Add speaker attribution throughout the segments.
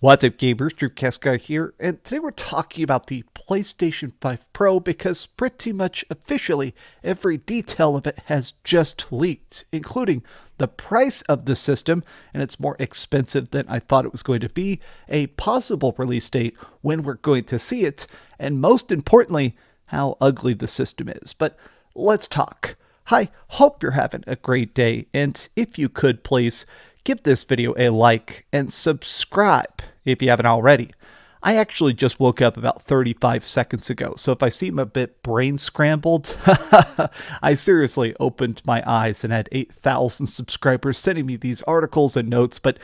Speaker 1: What's up, gamers? DreamcastGuy here, and today we're talking about the PlayStation 5 Pro because pretty much officially every detail of it has just leaked, including the price of the system, and it's more expensive than I thought it was going to be, a possible release date, when we're going to see it, and most importantly, how ugly the system is. But let's talk. Hi, hope you're having a great day, and if you could please give this video a like and subscribe if you haven't already. I actually just woke up about 35 seconds ago, so if I seem a bit brain scrambled, I seriously opened my eyes and had 8,000 subscribers sending me these articles and notes, but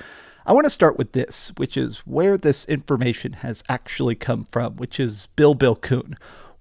Speaker 1: I want to start with this, which is where this information has actually come from, which is billbil-kun.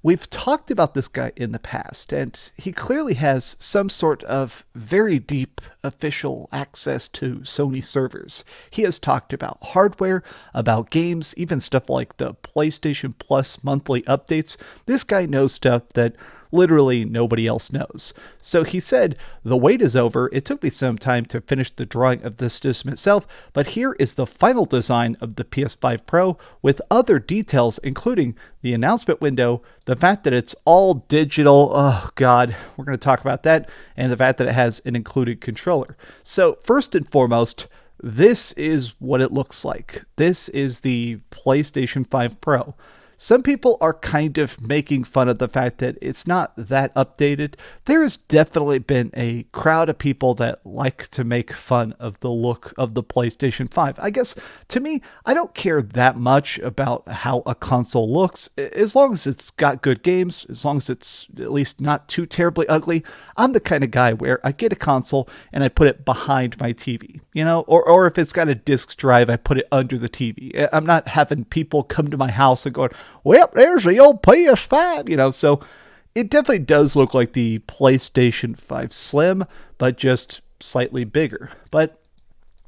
Speaker 1: We've talked about this guy in the past, and he clearly has some sort of very deep official access to Sony servers. He has talked about hardware, about games, even stuff like the PlayStation Plus monthly updates. This guy knows stuff that literally nobody else knows. So he said, the wait is over. It took me some time to finish the drawing of the system itself, but here is the final design of the PS5 Pro with other details, including the announcement window, the fact that it's all digital, oh god, we're going to talk about that, and the fact that it has an included controller. So first and foremost, this is what it looks like. This is the PlayStation 5 Pro. Some people are kind of making fun of the fact that it's not that updated. There has definitely been a crowd of people that like to make fun of the look of the PlayStation 5. I guess, to me, I don't care that much about how a console looks. As long as it's got good games, as long as it's at least not too terribly ugly, I'm the kind of guy where I get a console and I put it behind my TV, or if it's got a disc drive, I put it under the TV. I'm not having people come to my house and going, well, there's the old PS5, so it definitely does look like the PlayStation 5 Slim, but just slightly bigger. But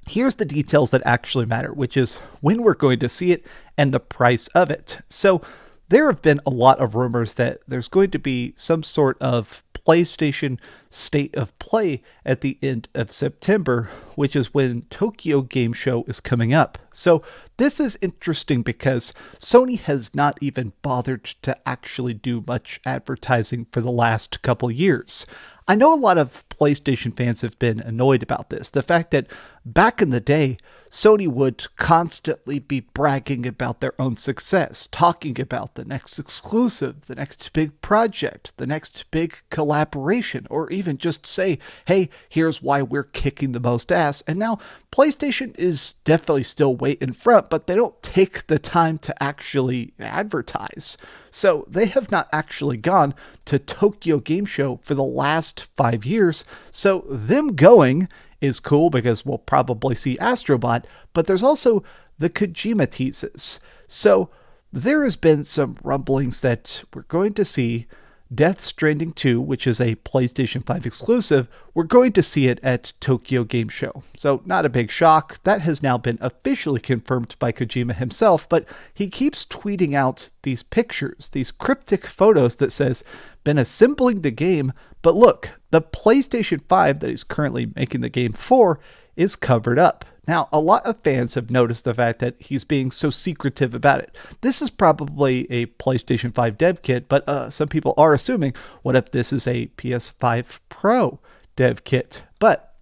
Speaker 1: here's the details that actually matter, which is when we're going to see it and the price of it. So there have been a lot of rumors that there's going to be some sort of PlayStation State of Play at the end of September, which is when Tokyo Game Show is coming up. So this is interesting because Sony has not even bothered to actually do much advertising for the last couple years. I know a lot of PlayStation fans have been annoyed about this. The fact that back in the day, Sony would constantly be bragging about their own success, talking about the next exclusive, the next big project, the next big collaboration, or even just say, hey, here's why we're kicking the most ass. And now PlayStation is definitely still way in front, but they don't take the time to actually advertise. So they have not actually gone to Tokyo Game Show for the last 5 years. So them going is cool because we'll probably see Astrobot, but there's also the Kojima teases. So there has been some rumblings that we're going to see Death Stranding 2, which is a PlayStation 5 exclusive. We're going to see it at Tokyo Game Show. So not a big shock. That has now been officially confirmed by Kojima himself, but he keeps tweeting out these pictures, these cryptic photos that says, been assembling the game, but look, the PlayStation 5 that he's currently making the game for is covered up. Now, a lot of fans have noticed the fact that he's being so secretive about it. This is probably a PlayStation 5 dev kit, but some people are assuming, what if this is a PS5 Pro dev kit? But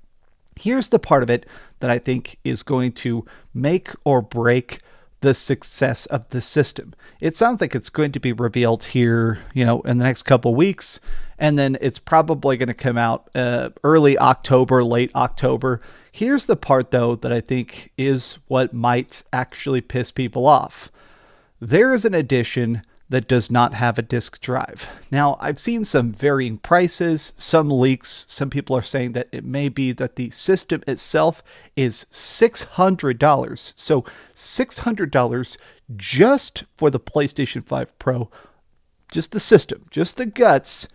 Speaker 1: here's the part of it that I think is going to make or break the success of the system. It sounds like it's going to be revealed here, in the next couple weeks, and then it's probably going to come out early October, late October. Here's the part, though, that I think is what might actually piss people off. There is an edition that does not have a disk drive. Now, I've seen some varying prices, some leaks. Some people are saying that it may be that the system itself is $600. So $600 just for the PlayStation 5 Pro, just the system, just the guts,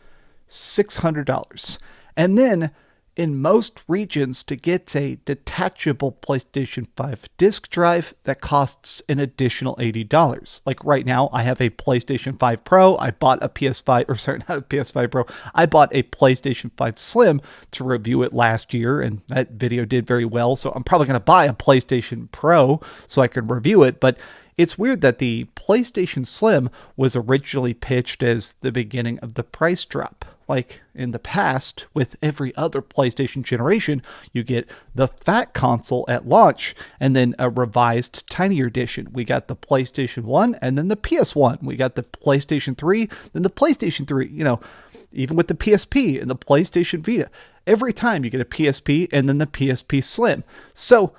Speaker 1: $600. And then in most regions, to get a detachable PlayStation 5 disc drive that costs an additional $80. Like right now, I have a PlayStation 5 Pro. I bought a PS5, or sorry, not a PS5 Pro. I bought a PlayStation 5 Slim to review it last year, and that video did very well. So I'm probably going to buy a PlayStation Pro so I can review it. But it's weird that the PlayStation Slim was originally pitched as the beginning of the price drop. Like in the past, with every other PlayStation generation, you get the fat console at launch and then a revised tinier edition. We got the PlayStation 1 and then the PS1. We got the PlayStation 3, then the PlayStation 3, even with the PSP and the PlayStation Vita. Every time you get a PSP and then the PSP Slim. So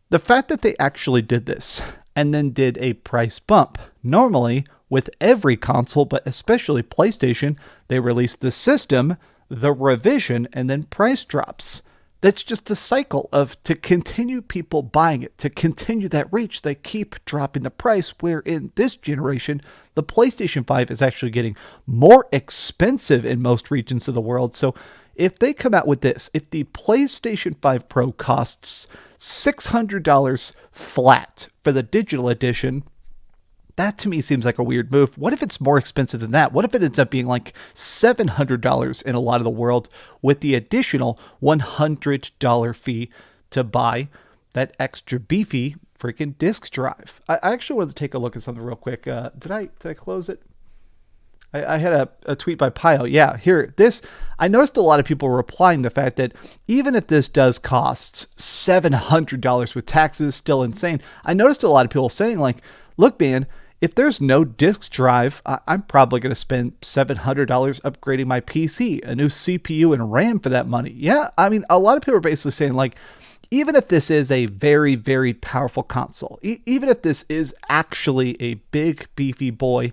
Speaker 1: the fact that they actually did this and then did a price bump, normally with every console, but especially PlayStation, they release the system, the revision, and then price drops. That's just the cycle of, to continue people buying it, to continue that reach, they keep dropping the price, where in this generation, the PlayStation 5 is actually getting more expensive in most regions of the world. So if they come out with this, if the PlayStation 5 Pro costs $600 flat for the digital edition, that to me seems like a weird move. What if it's more expensive than that? What if it ends up being like $700 in a lot of the world with the additional $100 fee to buy that extra beefy freaking disc drive? I actually wanted to take a look at something real quick. Did I close it? I had a tweet by Pio. Yeah, here, this, I noticed a lot of people replying the fact that even if this does cost $700 with taxes, still insane. I noticed a lot of people saying like, look, man, if there's no disc drive, I'm probably going to spend $700 upgrading my PC, a new CPU and RAM for that money. Yeah, I mean, a lot of people are basically saying like, even if this is a very, very powerful console, even if this is actually a big, beefy boy,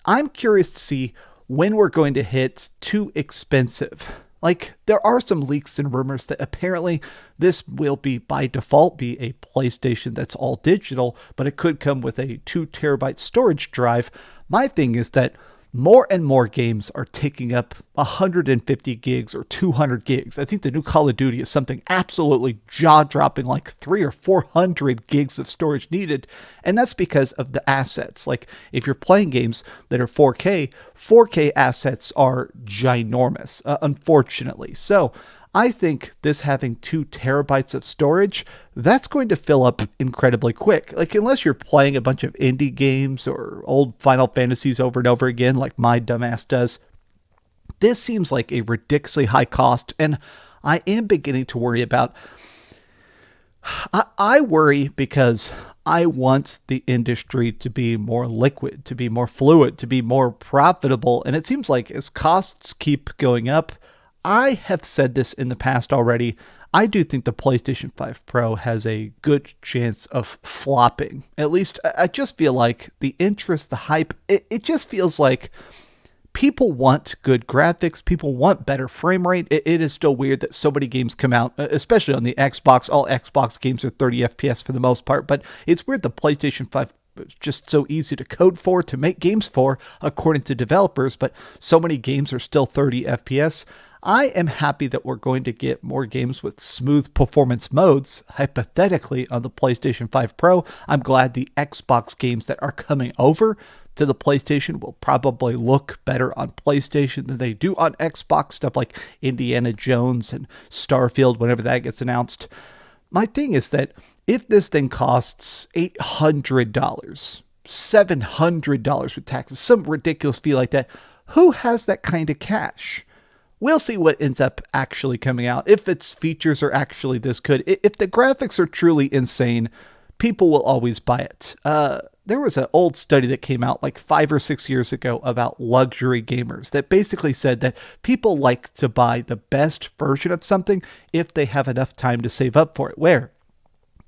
Speaker 1: I'm curious to see when we're going to hit too expensive. Like, there are some leaks and rumors that apparently this will be, by default, be a PlayStation that's all digital, but it could come with a 2 terabyte storage drive. My thing is that more and more games are taking up 150 gigs or 200 gigs. I think the new Call of Duty is something absolutely jaw-dropping, like 300 or 400 gigs of storage needed. And that's because of the assets. Like, if you're playing games that are 4K assets are ginormous, unfortunately. So I think this having 2 terabytes of storage, that's going to fill up incredibly quick. Like, unless you're playing a bunch of indie games or old Final Fantasies over and over again, like my dumbass does, this seems like a ridiculously high cost. And I am beginning to worry about, I worry because I want the industry to be more liquid, to be more fluid, to be more profitable. And it seems like as costs keep going up, I have said this in the past already, I do think the PlayStation 5 Pro has a good chance of flopping. At least I just feel like the interest, the hype, it just feels like people want good graphics. People want better frame rate. It is still weird that so many games come out, especially on the Xbox. All Xbox games are 30 FPS for the most part, but it's weird the PlayStation 5 is just so easy to code for, to make games for, according to developers, but so many games are still 30 FPS. I am happy that we're going to get more games with smooth performance modes, hypothetically, on the PlayStation 5 Pro. I'm glad the Xbox games that are coming over to the PlayStation will probably look better on PlayStation than they do on Xbox. Stuff like Indiana Jones and Starfield, whenever that gets announced. My thing is that if this thing costs $800, $700 with taxes, some ridiculous fee like that, who has that kind of cash? We'll see what ends up actually coming out. If its features are actually this good, if the graphics are truly insane, people will always buy it. There was an old study that came out like 5 or 6 years ago about luxury gamers that basically said that people like to buy the best version of something if they have enough time to save up for it. Where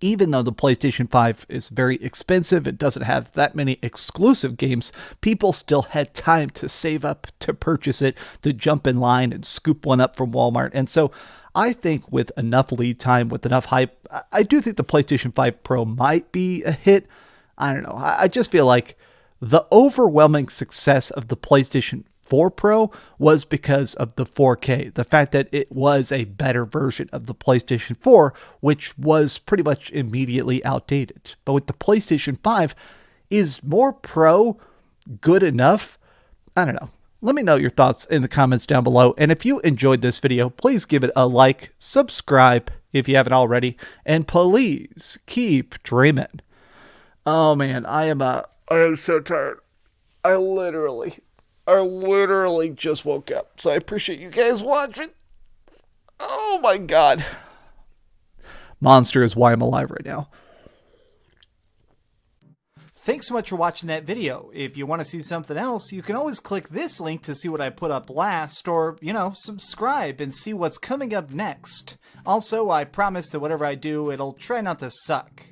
Speaker 1: even though the PlayStation 5 is very expensive, it doesn't have that many exclusive games, people still had time to save up to purchase it, to jump in line and scoop one up from Walmart. And so I think with enough lead time, with enough hype, I do think the PlayStation 5 Pro might be a hit. I don't know. I just feel like the overwhelming success of the PlayStation 4 Pro was because of the 4K. The fact that it was a better version of the PlayStation 4, which was pretty much immediately outdated. But with the PlayStation 5, is more Pro good enough? I don't know. Let me know your thoughts in the comments down below. And if you enjoyed this video, please give it a like, subscribe if you haven't already, and please keep dreaming. Oh man, I am so tired. I literally just woke up. So I appreciate you guys watching. Oh my God. Monster is why I'm alive right now.
Speaker 2: Thanks so much for watching that video. If you want to see something else, you can always click this link to see what I put up last, or, subscribe and see what's coming up next. Also, I promise that whatever I do, it'll try not to suck.